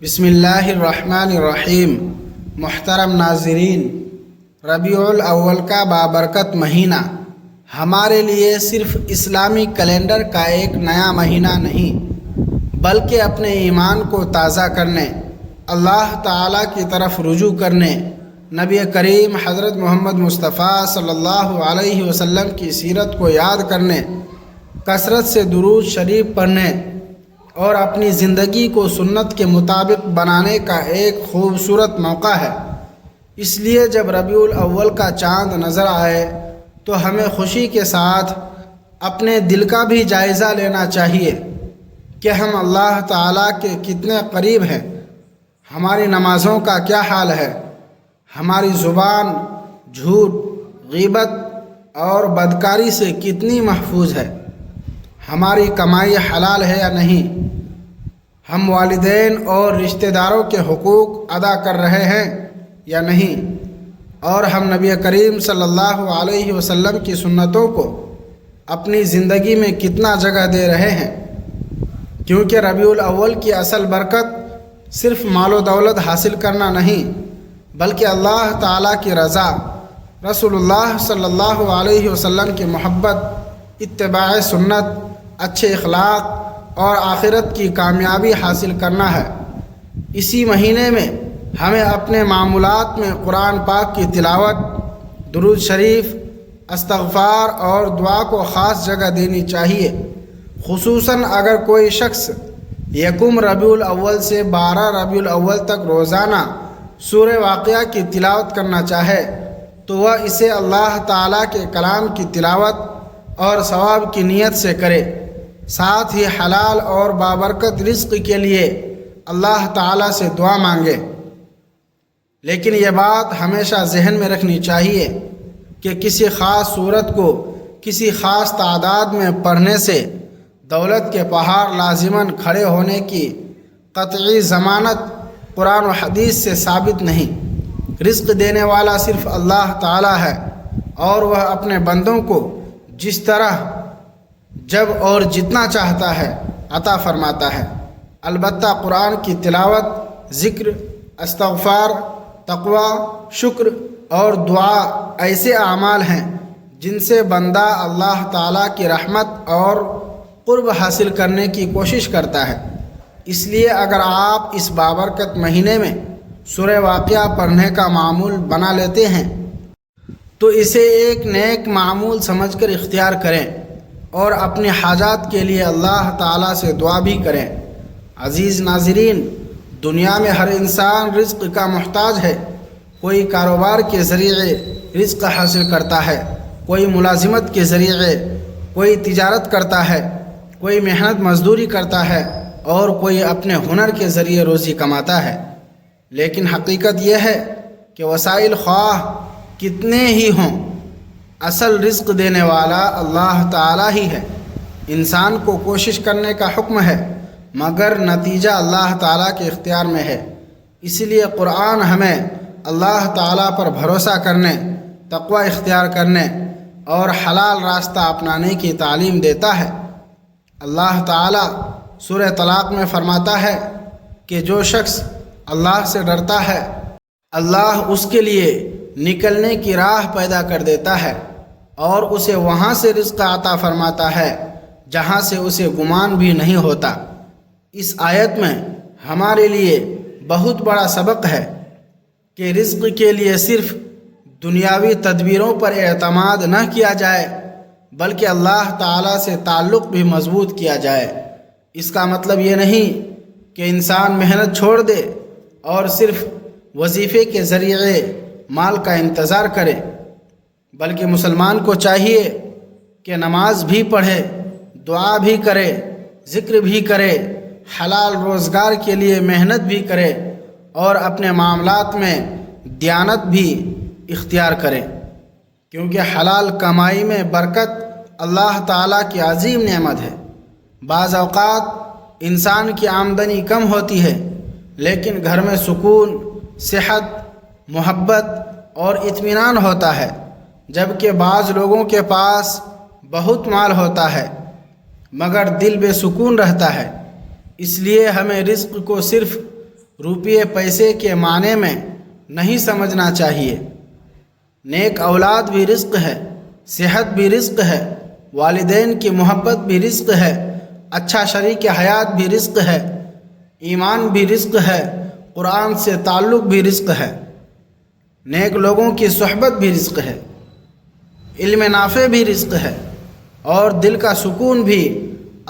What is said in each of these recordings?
بسم اللہ الرحمن الرحیم۔ محترم ناظرین، ربیع الاول کا بابرکت مہینہ ہمارے لیے صرف اسلامی کیلنڈر کا ایک نیا مہینہ نہیں، بلکہ اپنے ایمان کو تازہ کرنے، اللہ تعالیٰ کی طرف رجوع کرنے، نبی کریم حضرت محمد مصطفیٰ صلی اللہ علیہ وسلم کی سیرت کو یاد کرنے، کثرت سے درود شریف پڑھنے اور اپنی زندگی کو سنت کے مطابق بنانے کا ایک خوبصورت موقع ہے۔ اس لیے جب ربیع الاول کا چاند نظر آئے تو ہمیں خوشی کے ساتھ اپنے دل کا بھی جائزہ لینا چاہیے کہ ہم اللہ تعالیٰ کے کتنے قریب ہیں، ہماری نمازوں کا کیا حال ہے، ہماری زبان جھوٹ، غیبت اور بدکاری سے کتنی محفوظ ہے، ہماری کمائی حلال ہے یا نہیں، ہم والدین اور رشتہ داروں کے حقوق ادا کر رہے ہیں یا نہیں، اور ہم نبی کریم صلی اللہ علیہ وسلم کی سنتوں کو اپنی زندگی میں کتنا جگہ دے رہے ہیں۔ کیونکہ ربیع الاول کی اصل برکت صرف مال و دولت حاصل کرنا نہیں، بلکہ اللہ تعالیٰ کی رضا، رسول اللہ صلی اللہ علیہ وسلم کی محبت، اتباع سنت، اچھے اخلاق اور آخرت کی کامیابی حاصل کرنا ہے۔ اسی مہینے میں ہمیں اپنے معمولات میں قرآن پاک کی تلاوت، درود شریف، استغفار اور دعا کو خاص جگہ دینی چاہیے، خصوصاً اگر کوئی شخص یکم ربیع الاول سے 12 ربیع الاول تک روزانہ سورہ واقعہ کی تلاوت کرنا چاہے تو وہ اسے اللہ تعالیٰ کے کلام کی تلاوت اور ثواب کی نیت سے کرے، ساتھ ہی حلال اور بابرکت رزق کے لیے اللہ تعالیٰ سے دعا مانگے۔ لیکن یہ بات ہمیشہ ذہن میں رکھنی چاہیے کہ کسی خاص صورت کو کسی خاص تعداد میں پڑھنے سے دولت کے پہاڑ لازماً کھڑے ہونے کی قطعی ضمانت قرآن و حدیث سے ثابت نہیں۔ رزق دینے والا صرف اللہ تعالیٰ ہے اور وہ اپنے بندوں کو جس طرح، جب اور جتنا چاہتا ہے عطا فرماتا ہے۔ البتہ قرآن کی تلاوت، ذکر، استغفار، تقوی، شکر اور دعا ایسے اعمال ہیں جن سے بندہ اللہ تعالیٰ کی رحمت اور قرب حاصل کرنے کی کوشش کرتا ہے۔ اس لیے اگر آپ اس بابرکت مہینے میں سورہ واقعہ پڑھنے کا معمول بنا لیتے ہیں تو اسے ایک نیک معمول سمجھ کر اختیار کریں اور اپنی حاجات کے لیے اللہ تعالیٰ سے دعا بھی کریں۔ عزیز ناظرین، دنیا میں ہر انسان رزق کا محتاج ہے۔ کوئی کاروبار کے ذریعے رزق حاصل کرتا ہے، کوئی ملازمت کے ذریعے، کوئی تجارت کرتا ہے، کوئی محنت مزدوری کرتا ہے اور کوئی اپنے ہنر کے ذریعے روزی کماتا ہے۔ لیکن حقیقت یہ ہے کہ وسائل خواہ کتنے ہی ہوں، اصل رزق دینے والا اللہ تعالیٰ ہی ہے۔ انسان کو کوشش کرنے کا حکم ہے، مگر نتیجہ اللہ تعالیٰ کے اختیار میں ہے۔ اس لیے قرآن ہمیں اللہ تعالیٰ پر بھروسہ کرنے، تقوی اختیار کرنے اور حلال راستہ اپنانے کی تعلیم دیتا ہے۔ اللہ تعالیٰ سورہ طلاق میں فرماتا ہے کہ جو شخص اللہ سے ڈرتا ہے، اللہ اس کے لیے نکلنے کی راہ پیدا کر دیتا ہے اور اسے وہاں سے رزق عطا فرماتا ہے جہاں سے اسے گمان بھی نہیں ہوتا۔ اس آیت میں ہمارے لیے بہت بڑا سبق ہے کہ رزق کے لیے صرف دنیاوی تدبیروں پر اعتماد نہ کیا جائے، بلکہ اللہ تعالیٰ سے تعلق بھی مضبوط کیا جائے۔ اس کا مطلب یہ نہیں کہ انسان محنت چھوڑ دے اور صرف وظیفے کے ذریعے مال کا انتظار کرے، بلکہ مسلمان کو چاہیے کہ نماز بھی پڑھے، دعا بھی کرے، ذکر بھی کرے، حلال روزگار کے لیے محنت بھی کرے اور اپنے معاملات میں دیانت بھی اختیار کرے، کیونکہ حلال کمائی میں برکت اللہ تعالیٰ کی عظیم نعمت ہے۔ بعض اوقات انسان کی آمدنی کم ہوتی ہے لیکن گھر میں سکون، صحت، محبت اور اطمینان ہوتا ہے، جبکہ بعض لوگوں کے پاس بہت مال ہوتا ہے مگر دل بے سکون رہتا ہے۔ اس لیے ہمیں رزق کو صرف روپیے پیسے کے معنی میں نہیں سمجھنا چاہیے۔ نیک اولاد بھی رزق ہے، صحت بھی رزق ہے، والدین کی محبت بھی رزق ہے، اچھا شریک حیات بھی رزق ہے، ایمان بھی رزق ہے، قرآن سے تعلق بھی رزق ہے، نیک لوگوں کی صحبت بھی رزق ہے، علم نافع بھی رزق ہے، اور دل کا سکون بھی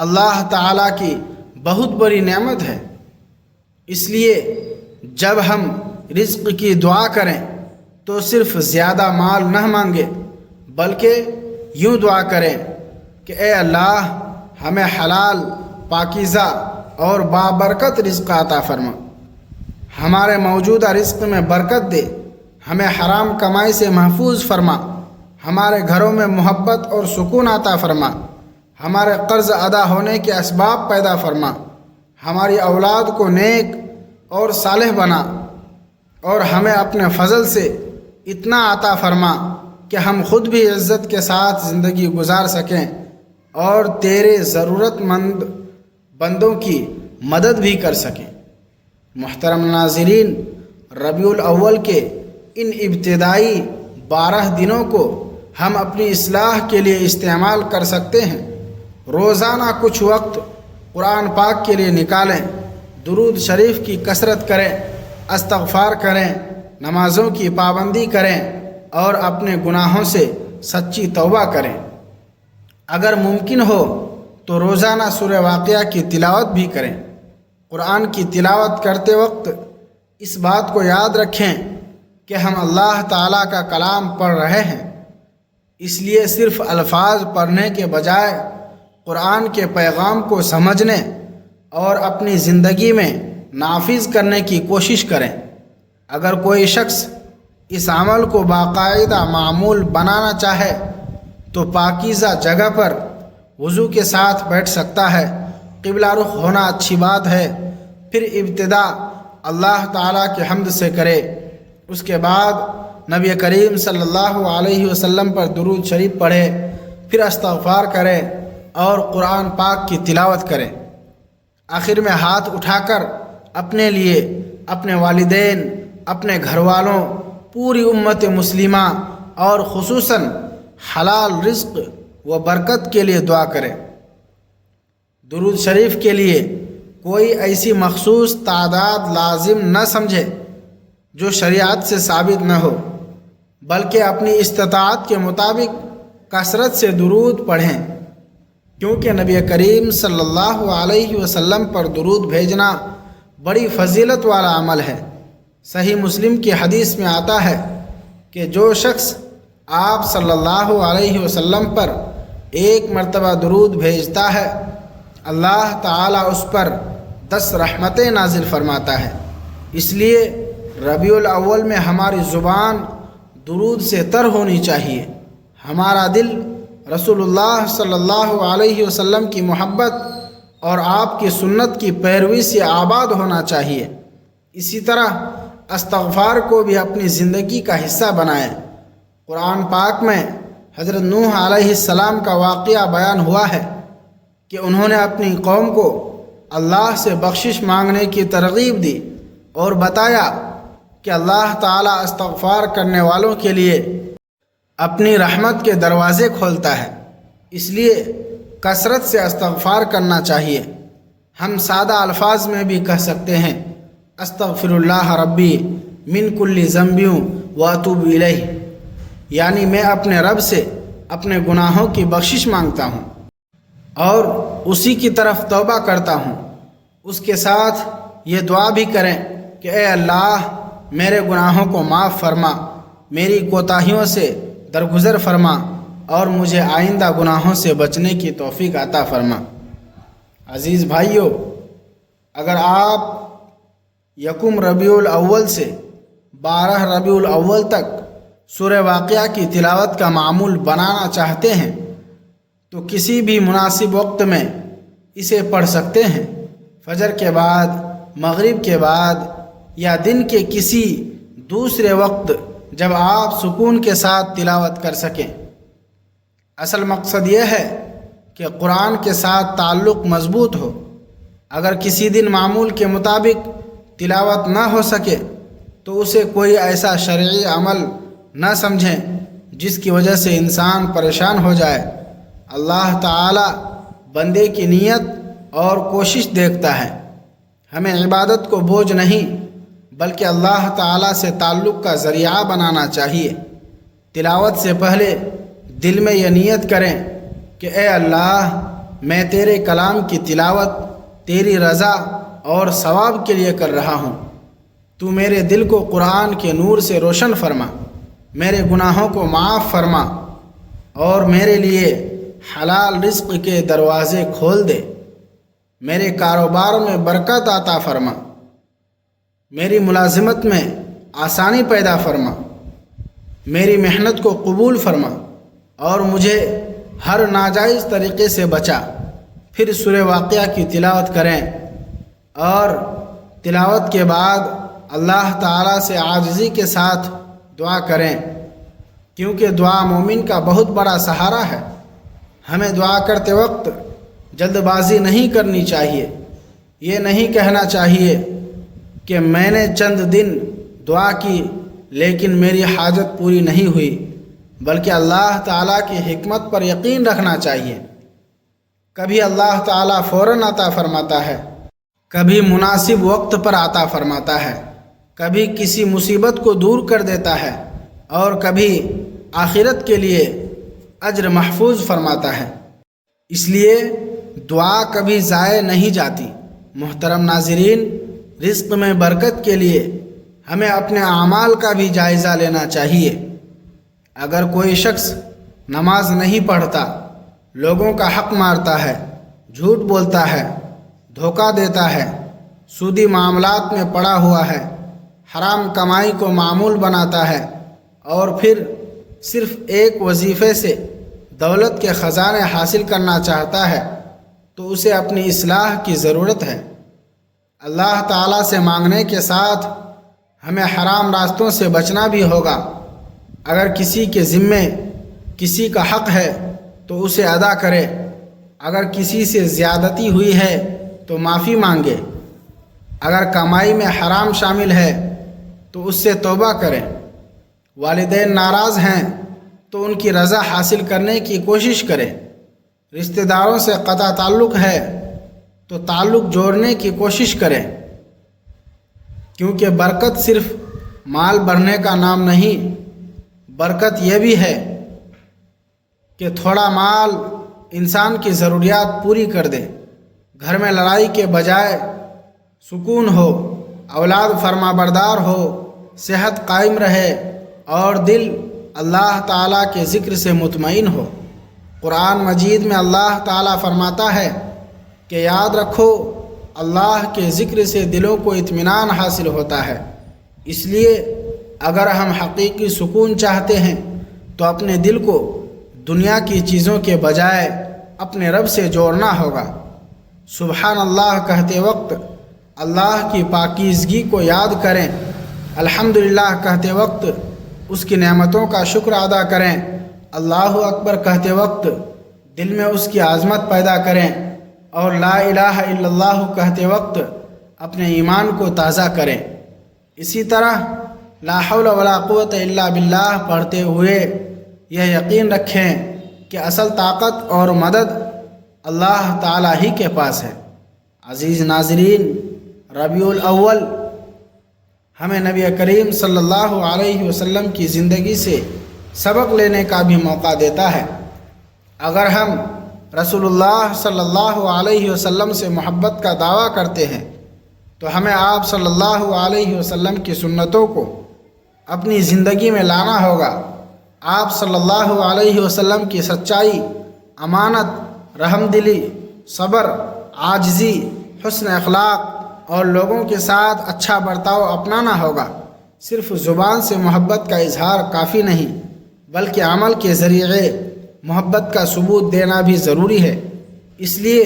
اللہ تعالیٰ کی بہت بڑی نعمت ہے۔ اس لیے جب ہم رزق کی دعا کریں تو صرف زیادہ مال نہ مانگے، بلکہ یوں دعا کریں کہ اے اللہ ہمیں حلال، پاکیزہ اور بابرکت رزق عطا فرما، ہمارے موجودہ رزق میں برکت دے، ہمیں حرام کمائی سے محفوظ فرما، ہمارے گھروں میں محبت اور سکون عطا فرما، ہمارے قرض ادا ہونے کے اسباب پیدا فرما، ہماری اولاد کو نیک اور صالح بنا، اور ہمیں اپنے فضل سے اتنا عطا فرما کہ ہم خود بھی عزت کے ساتھ زندگی گزار سکیں اور تیرے ضرورت مند بندوں کی مدد بھی کر سکیں۔ محترم ناظرین، ربیع الاول کے ان ابتدائی 12 دنوں کو ہم اپنی اصلاح کے لیے استعمال کر سکتے ہیں۔ روزانہ کچھ وقت قرآن پاک کے لیے نکالیں، درود شریف کی کثرت کریں، استغفار کریں، نمازوں کی پابندی کریں اور اپنے گناہوں سے سچی توبہ کریں۔ اگر ممکن ہو تو روزانہ سورہ واقعہ کی تلاوت بھی کریں۔ قرآن کی تلاوت کرتے وقت اس بات کو یاد رکھیں کہ ہم اللہ تعالیٰ کا کلام پڑھ رہے ہیں، اس لیے صرف الفاظ پڑھنے کے بجائے قرآن کے پیغام کو سمجھنے اور اپنی زندگی میں نافذ کرنے کی کوشش کریں۔ اگر کوئی شخص اس عمل کو باقاعدہ معمول بنانا چاہے تو پاکیزہ جگہ پر وضو کے ساتھ بیٹھ سکتا ہے۔ قبلہ رخ ہونا اچھی بات ہے، پھر ابتدا اللہ تعالیٰ کی حمد سے کرے، اس کے بعد نبی کریم صلی اللہ علیہ وسلم پر درود شریف پڑھے، پھر استغفار کرے اور قرآن پاک کی تلاوت کرے۔ آخر میں ہاتھ اٹھا کر اپنے لیے، اپنے والدین، اپنے گھر والوں، پوری امت مسلمہ اور خصوصاً حلال رزق و برکت کے لیے دعا کرے۔ درود شریف کے لیے کوئی ایسی مخصوص تعداد لازم نہ سمجھے جو شریعت سے ثابت نہ ہو، بلکہ اپنی استطاعت کے مطابق کثرت سے درود پڑھیں، کیونکہ نبی کریم صلی اللہ علیہ وسلم پر درود بھیجنا بڑی فضیلت والا عمل ہے۔ صحیح مسلم کی حدیث میں آتا ہے کہ جو شخص آپ صلی اللہ علیہ وسلم پر 1 مرتبہ درود بھیجتا ہے، اللہ تعالیٰ اس پر 10 رحمتیں نازل فرماتا ہے۔ اس لیے ربیع الاول میں ہماری زبان درود سے تر ہونی چاہیے، ہمارا دل رسول اللہ صلی اللہ علیہ وسلم کی محبت اور آپ کی سنت کی پیروی سے آباد ہونا چاہیے۔ اسی طرح استغفار کو بھی اپنی زندگی کا حصہ بنائیں۔ قرآن پاک میں حضرت نوح علیہ السلام کا واقعہ بیان ہوا ہے کہ انہوں نے اپنی قوم کو اللہ سے بخشش مانگنے کی ترغیب دی اور بتایا کہ اللہ تعالیٰ استغفار کرنے والوں کے لیے اپنی رحمت کے دروازے کھولتا ہے، اس لیے کثرت سے استغفار کرنا چاہیے۔ ہم سادہ الفاظ میں بھی کہہ سکتے ہیں استغفر اللہ ربی من کل ذنب واتوب الیہ، یعنی میں اپنے رب سے اپنے گناہوں کی بخشش مانگتا ہوں اور اسی کی طرف توبہ کرتا ہوں۔ اس کے ساتھ یہ دعا بھی کریں کہ اے اللہ میرے گناہوں کو معاف فرما، میری کوتاہیوں سے درگزر فرما اور مجھے آئندہ گناہوں سے بچنے کی توفیق عطا فرما۔ عزیز بھائیو، اگر آپ 1 ربیع الاول سے 12 ربیع الاول تک سورہ واقعہ کی تلاوت کا معمول بنانا چاہتے ہیں تو کسی بھی مناسب وقت میں اسے پڑھ سکتے ہیں، فجر کے بعد، مغرب کے بعد یا دن کے کسی دوسرے وقت جب آپ سکون کے ساتھ تلاوت کر سکیں۔ اصل مقصد یہ ہے کہ قرآن کے ساتھ تعلق مضبوط ہو۔ اگر کسی دن معمول کے مطابق تلاوت نہ ہو سکے تو اسے کوئی ایسا شرعی عمل نہ سمجھیں جس کی وجہ سے انسان پریشان ہو جائے۔ اللہ تعالی بندے کی نیت اور کوشش دیکھتا ہے۔ ہمیں عبادت کو بوجھ نہیں بلکہ اللہ تعالی سے تعلق کا ذریعہ بنانا چاہیے۔ تلاوت سے پہلے دل میں یہ نیت کریں کہ اے اللہ، میں تیرے کلام کی تلاوت تیری رضا اور ثواب کے لیے کر رہا ہوں۔ تو میرے دل کو قرآن کے نور سے روشن فرما، میرے گناہوں کو معاف فرما اور میرے لیے حلال رزق کے دروازے کھول دے۔ میرے کاروبار میں برکت عطا فرما، میری ملازمت میں آسانی پیدا فرما، میری محنت کو قبول فرما اور مجھے ہر ناجائز طریقے سے بچا۔ پھر سورہ واقعہ کی تلاوت کریں اور تلاوت کے بعد اللہ تعالیٰ سے عاجزی کے ساتھ دعا کریں، کیونکہ دعا مومن کا بہت بڑا سہارا ہے۔ ہمیں دعا کرتے وقت جلد بازی نہیں کرنی چاہیے۔ یہ نہیں کہنا چاہیے کہ میں نے چند دن دعا کی لیکن میری حاجت پوری نہیں ہوئی، بلکہ اللہ تعالیٰ کی حکمت پر یقین رکھنا چاہیے۔ کبھی اللہ تعالیٰ فوراً عطا فرماتا ہے، کبھی مناسب وقت پر عطا فرماتا ہے، کبھی کسی مصیبت کو دور کر دیتا ہے اور کبھی آخرت کے لیے اجر محفوظ فرماتا ہے۔ اس لیے دعا کبھی ضائع نہیں جاتی۔ محترم ناظرین، رزق میں برکت کے لیے ہمیں اپنے اعمال کا بھی جائزہ لینا چاہیے۔ اگر کوئی شخص نماز نہیں پڑھتا، لوگوں کا حق مارتا ہے، جھوٹ بولتا ہے، دھوکہ دیتا ہے، سودی معاملات میں پڑا ہوا ہے، حرام کمائی کو معمول بناتا ہے اور پھر صرف ایک وظیفے سے دولت کے خزانے حاصل کرنا چاہتا ہے تو اسے اپنی اصلاح کی ضرورت ہے۔ اللہ تعالیٰ سے مانگنے کے ساتھ ہمیں حرام راستوں سے بچنا بھی ہوگا۔ اگر کسی کے ذمے کسی کا حق ہے تو اسے ادا کرے، اگر کسی سے زیادتی ہوئی ہے تو معافی مانگے، اگر کمائی میں حرام شامل ہے تو اس سے توبہ کرے، والدین ناراض ہیں تو ان کی رضا حاصل کرنے کی کوشش کرے، رشتہ داروں سے قطع تعلق ہے تو تعلق جوڑنے کی کوشش کرے، کیونکہ برکت صرف مال بڑھنے کا نام نہیں، برکت یہ بھی ہے کہ تھوڑا مال انسان کی ضروریات پوری کر دے، گھر میں لڑائی کے بجائے سکون ہو، اولاد فرما بردار ہو، صحت قائم رہے اور دل اللہ تعالیٰ کے ذکر سے مطمئن ہو۔ قرآن مجید میں اللہ تعالیٰ فرماتا ہے کہ یاد رکھو، اللہ کے ذکر سے دلوں کو اطمینان حاصل ہوتا ہے۔ اس لیے اگر ہم حقیقی سکون چاہتے ہیں تو اپنے دل کو دنیا کی چیزوں کے بجائے اپنے رب سے جوڑنا ہوگا۔ سبحان اللہ کہتے وقت اللہ کی پاکیزگی کو یاد کریں، الحمدللہ کہتے وقت اس کی نعمتوں کا شکر ادا کریں، اللہ اکبر کہتے وقت دل میں اس کی عظمت پیدا کریں اور لا الہ الا اللہ کہتے وقت اپنے ایمان کو تازہ کریں۔ اسی طرح لا حول ولا قوت الا باللہ پڑھتے ہوئے یہ یقین رکھیں کہ اصل طاقت اور مدد اللہ تعالیٰ ہی کے پاس ہے۔ عزیز ناظرین، ربیع الاول ہمیں نبی کریم صلی اللہ علیہ وسلم کی زندگی سے سبق لینے کا بھی موقع دیتا ہے۔ اگر ہم رسول اللہ صلی اللہ علیہ وسلم سے محبت کا دعویٰ کرتے ہیں تو ہمیں آپ صلی اللہ علیہ وسلم کی سنتوں کو اپنی زندگی میں لانا ہوگا۔ آپ صلی اللہ علیہ وسلم کی سچائی، امانت، رحم دلی، صبر، عاجزی، حسن اخلاق اور لوگوں کے ساتھ اچھا برتاؤ اپنانا ہوگا۔ صرف زبان سے محبت کا اظہار کافی نہیں بلکہ عمل کے ذریعے محبت کا ثبوت دینا بھی ضروری ہے۔ اس لیے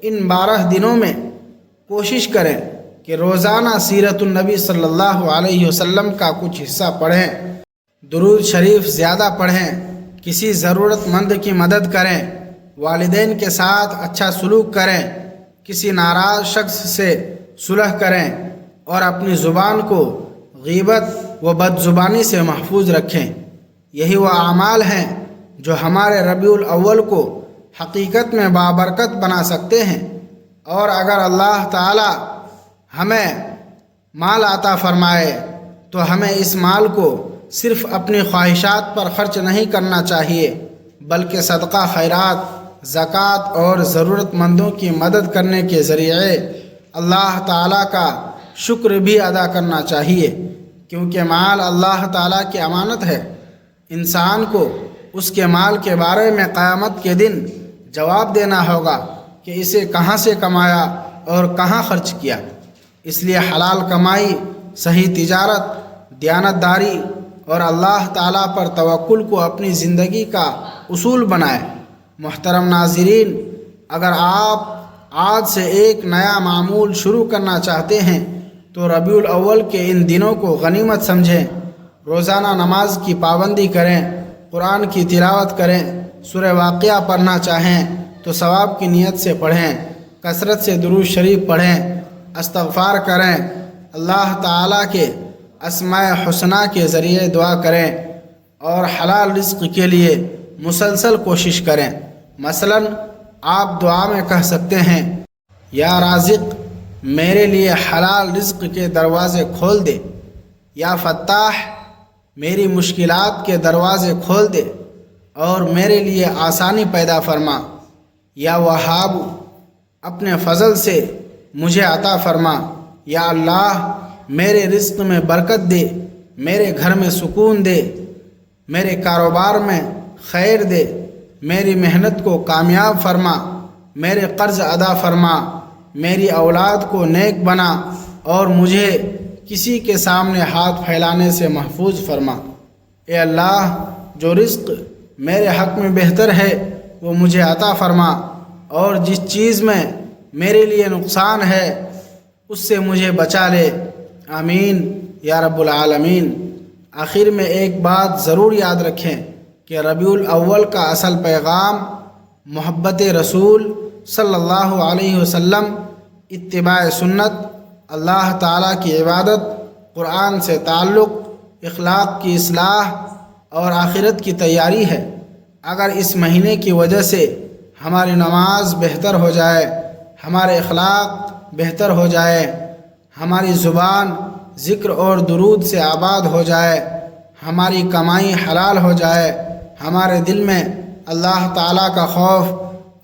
ان 12 دنوں میں کوشش کریں کہ روزانہ سیرت النبی صلی اللہ علیہ وسلم کا کچھ حصہ پڑھیں، درود شریف زیادہ پڑھیں، کسی ضرورت مند کی مدد کریں، والدین کے ساتھ اچھا سلوک کریں، کسی ناراض شخص سے صلح کریں اور اپنی زبان کو غیبت و بد زبانی سے محفوظ رکھیں۔ یہی وہ اعمال ہیں جو ہمارے ربیع الاول کو حقیقت میں بابرکت بنا سکتے ہیں۔ اور اگر اللہ تعالی ہمیں مال عطا فرمائے تو ہمیں اس مال کو صرف اپنی خواہشات پر خرچ نہیں کرنا چاہیے، بلکہ صدقہ خیرات، زکوٰۃ اور ضرورت مندوں کی مدد کرنے کے ذریعے اللہ تعالیٰ کا شکر بھی ادا کرنا چاہیے، کیونکہ مال اللہ تعالیٰ کی امانت ہے۔ انسان کو اس کے مال کے بارے میں قیامت کے دن جواب دینا ہوگا کہ اسے کہاں سے کمایا اور کہاں خرچ کیا۔ اس لیے حلال کمائی، صحیح تجارت، دیانت داری اور اللہ تعالیٰ پر توکل کو اپنی زندگی کا اصول بنائیں۔ محترم ناظرین، اگر آپ آج سے ایک نیا معمول شروع کرنا چاہتے ہیں تو ربیع الاول کے ان دنوں کو غنیمت سمجھیں۔ روزانہ نماز کی پابندی کریں، قرآن کی تلاوت کریں، سورہ واقعہ پڑھنا چاہیں تو ثواب کی نیت سے پڑھیں، کثرت سے درود شریف پڑھیں، استغفار کریں، اللہ تعالیٰ کے اسماء حسنہ کے ذریعے دعا کریں اور حلال رزق کے لیے مسلسل کوشش کریں۔ مثلاً آپ دعا میں کہہ سکتے ہیں، یا رازق میرے لیے حلال رزق کے دروازے کھول دے، یا فتاح میری مشکلات کے دروازے کھول دے اور میرے لیے آسانی پیدا فرما، یا وہاب اپنے فضل سے مجھے عطا فرما، یا اللہ میرے رزق میں برکت دے، میرے گھر میں سکون دے، میرے کاروبار میں خیر دے، میری محنت کو کامیاب فرما، میرے قرض ادا فرما، میری اولاد کو نیک بنا اور مجھے کسی کے سامنے ہاتھ پھیلانے سے محفوظ فرما۔ اے اللہ، جو رزق میرے حق میں بہتر ہے وہ مجھے عطا فرما، اور جس چیز میں میرے لیے نقصان ہے اس سے مجھے بچا لے۔ آمین یا رب العالمین۔ آخر میں ایک بات ضرور یاد رکھیں کہ ربیع الاول کا اصل پیغام محبت رسول صلی اللہ علیہ وسلم، اتباع سنت، اللہ تعالیٰ کی عبادت، قرآن سے تعلق، اخلاق کی اصلاح اور آخرت کی تیاری ہے۔ اگر اس مہینے کی وجہ سے ہماری نماز بہتر ہو جائے، ہمارے اخلاق بہتر ہو جائے، ہماری زبان ذکر اور درود سے آباد ہو جائے، ہماری کمائی حلال ہو جائے، ہمارے دل میں اللہ تعالیٰ کا خوف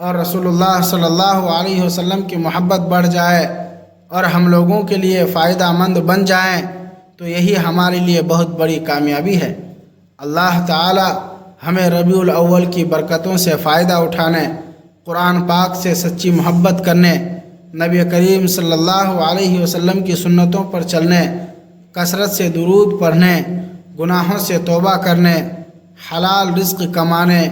اور رسول اللہ صلی اللہ علیہ وسلم کی محبت بڑھ جائے اور ہم لوگوں کے لیے فائدہ مند بن جائیں تو یہی ہمارے لیے بہت بڑی کامیابی ہے۔ اللہ تعالیٰ ہمیں ربیع الاول کی برکتوں سے فائدہ اٹھانے، قرآن پاک سے سچی محبت کرنے، نبی کریم صلی اللہ علیہ وسلم کی سنتوں پر چلنے، کثرت سے درود پڑھنے، گناہوں سے توبہ کرنے، حلال رزق کمانے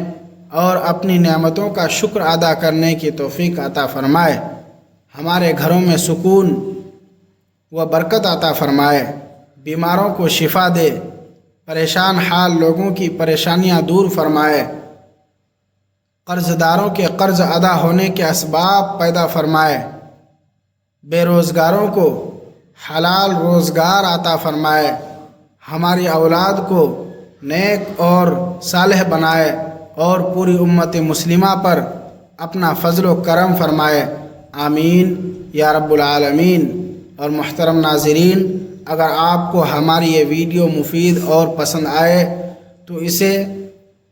اور اپنی نعمتوں کا شکر ادا کرنے کی توفیق عطا فرمائے۔ ہمارے گھروں میں سکون و برکت عطا فرمائے، بیماروں کو شفا دے، پریشان حال لوگوں کی پریشانیاں دور فرمائے، قرض داروں کے قرض ادا ہونے کے اسباب پیدا فرمائے، بے روزگاروں کو حلال روزگار عطا فرمائے، ہماری اولاد کو نیک اور صالح بنائے اور پوری امت مسلمہ پر اپنا فضل و کرم فرمائے۔ آمین یا رب العالمین۔ اور محترم ناظرین، اگر آپ کو ہماری یہ ویڈیو مفید اور پسند آئے تو اسے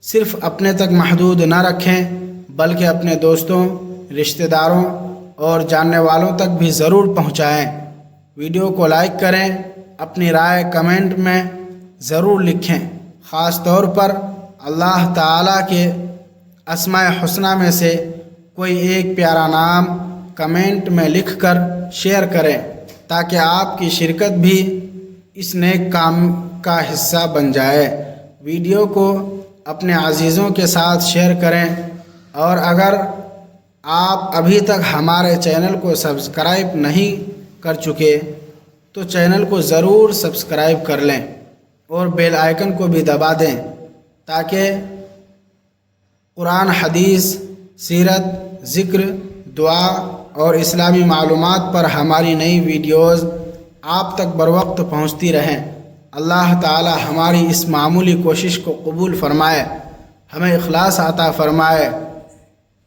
صرف اپنے تک محدود نہ رکھیں، بلکہ اپنے دوستوں، رشتہ داروں اور جاننے والوں تک بھی ضرور پہنچائیں۔ ویڈیو کو لائک کریں، اپنی رائے کمنٹ میں ضرور لکھیں۔ خاص طور پر اللہ تعالیٰ کے اسماء حسنہ میں سے کوئی ایک پیارا نام کمنٹ میں لکھ کر شیئر کریں تاکہ آپ کی شرکت بھی اس نیک کام کا حصہ بن جائے۔ ویڈیو کو اپنے عزیزوں کے ساتھ شیئر کریں، اور اگر آپ ابھی تک ہمارے چینل کو سبسکرائب نہیں کر چکے تو چینل کو ضرور سبسکرائب کر لیں اور بیل آئیکن کو بھی دبا دیں تاکہ قرآن، حدیث، سیرت، ذکر، دعا اور اسلامی معلومات پر ہماری نئی ویڈیوز آپ تک بروقت پہنچتی رہیں۔ اللہ تعالی ہماری اس معمولی کوشش کو قبول فرمائے، ہمیں اخلاص عطا فرمائے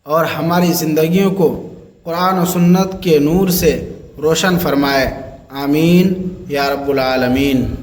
اور ہماری زندگیوں کو قرآن و سنت کے نور سے روشن فرمائے۔ آمین یا رب العالمین۔